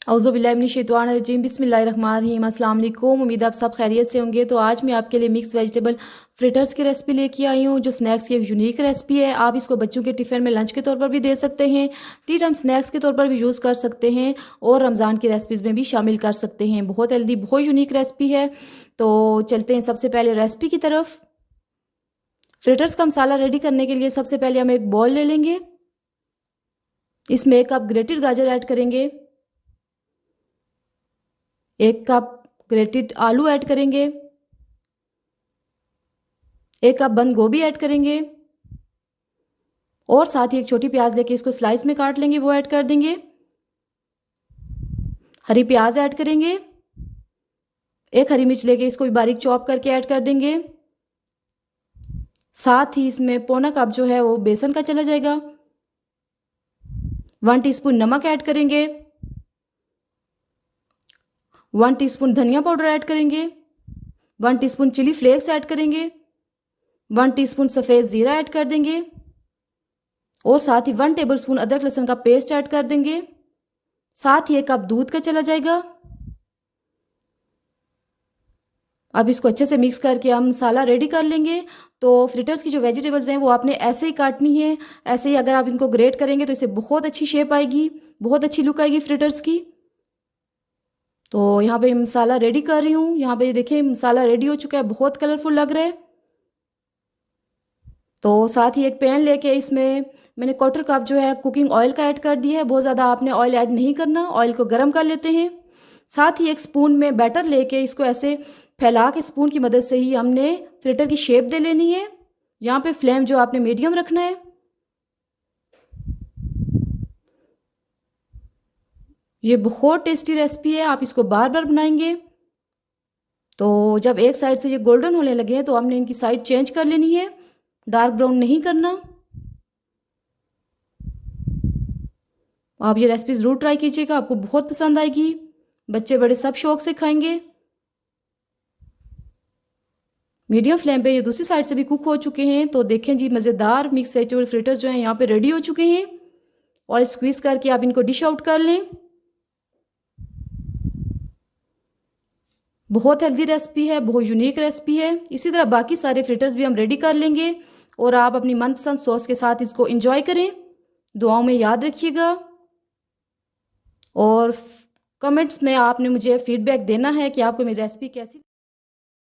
औज़ुबिल्लाहिमिनश्शैतानिर्रजीम बिस्मिल्लाहिर्रहमानिर्रहीम। अस्सलाम वालेकुम। उम्मीद आप सब खैरियत से होंगे। तो आज मैं आपके लिए मिक्स वेजिटेबल फ्रिटर्स की रेसिपी लेके आई हूँ, जो स्नैक्स की एक यूनिक रेसिपी है। आप इसको बच्चों के टिफ़िन में लंच के तौर पर भी दे सकते हैं, टी टाइम स्नैक्स के तौर पर भी यूज़ कर सकते हैं और रमज़ान की रेसिपीज़ में भी शामिल कर सकते हैं। बहुत हेल्दी, बहुत यूनिक रेसिपी है। तो चलते हैं सबसे पहले रेसिपी की तरफ। फ्रिटर्स का मसाला रेडी करने के लिए सबसे पहले हम एक बॉल ले लेंगे। इसमें 1 कप ग्रेटेड गाजर ऐड करेंगे, 1 कप ग्रेटेड आलू ऐड करेंगे, 1 कप बंद गोभी ऐड करेंगे और साथ ही एक छोटी प्याज लेके इसको स्लाइस में काट लेंगे, वो ऐड कर देंगे। हरी प्याज ऐड करेंगे, 1 हरी मिर्च लेके इसको भी बारीक चॉप करके ऐड कर देंगे। साथ ही इसमें पौना कप जो है वो बेसन का चला जाएगा। 1 टीस्पून नमक ऐड करेंगे, 1 टीस्पून धनिया पाउडर ऐड करेंगे, 1 टीस्पून चिली फ्लेक्स ऐड करेंगे, 1 टीस्पून सफ़ेद ज़ीरा ऐड कर देंगे और साथ ही 1 टेबलस्पून अदरक लहसुन का पेस्ट ऐड कर देंगे। साथ ही 1 कप दूध का चला जाएगा। अब इसको अच्छे से मिक्स करके हम मसाला रेडी कर लेंगे। तो फ्रिटर्स की जो वेजिटेबल्स हैं वो आपने ऐसे ही काटनी है। ऐसे ही अगर आप इनको ग्रेट करेंगे तो इससे बहुत अच्छी शेप आएगी, बहुत अच्छी लुक आएगी फ्रिटर्स की। तो यहाँ पे मसाला रेडी कर रही हूँ। यहाँ पे देखिए मसाला रेडी हो चुका है, बहुत कलरफुल लग रहा है। तो साथ ही एक पैन लेके इसमें मैंने 1/4 कप जो है कुकिंग ऑयल का ऐड कर दिया है। बहुत ज़्यादा आपने ऑयल ऐड नहीं करना, ऑयल को गर्म कर लेते हैं। साथ ही एक स्पून में बैटर लेके इसको ऐसे फैला के स्पून की मदद से ही हमने फ्रिटर की शेप दे लेनी है। यहाँ पे फ्लेम जो आपने मीडियम रखना है। ये बहुत टेस्टी रेसिपी है, आप इसको बार बार बनाएंगे। तो जब एक साइड से ये गोल्डन होने लगे तो हमने इनकी साइड चेंज कर लेनी है, डार्क ब्राउन नहीं करना। आप ये रेसिपी ज़रूर ट्राई कीजिएगा, आपको बहुत पसंद आएगी। बच्चे बड़े सब शौक से खाएंगे। मीडियम फ्लेम पे ये दूसरी साइड से भी कुक हो चुके हैं। तो देखें जी, मज़ेदार मिक्स वेजिटेबल फ्रिटर्स जो हैं यहाँ पे रेडी हो चुके हैं। ऑयल स्क्वीज़ करके आप इनको डिश आउट कर लें। बहुत हेल्दी रेसिपी है, बहुत यूनिक रेसिपी है। इसी तरह बाकी सारे फ्रिटर्स भी हम रेडी कर लेंगे और आप अपनी मनपसंद सॉस के साथ इसको एंजॉय करें। दुआओं में याद रखिएगा और कमेंट्स में आपने मुझे फीडबैक देना है कि आपको मेरी रेसिपी कैसी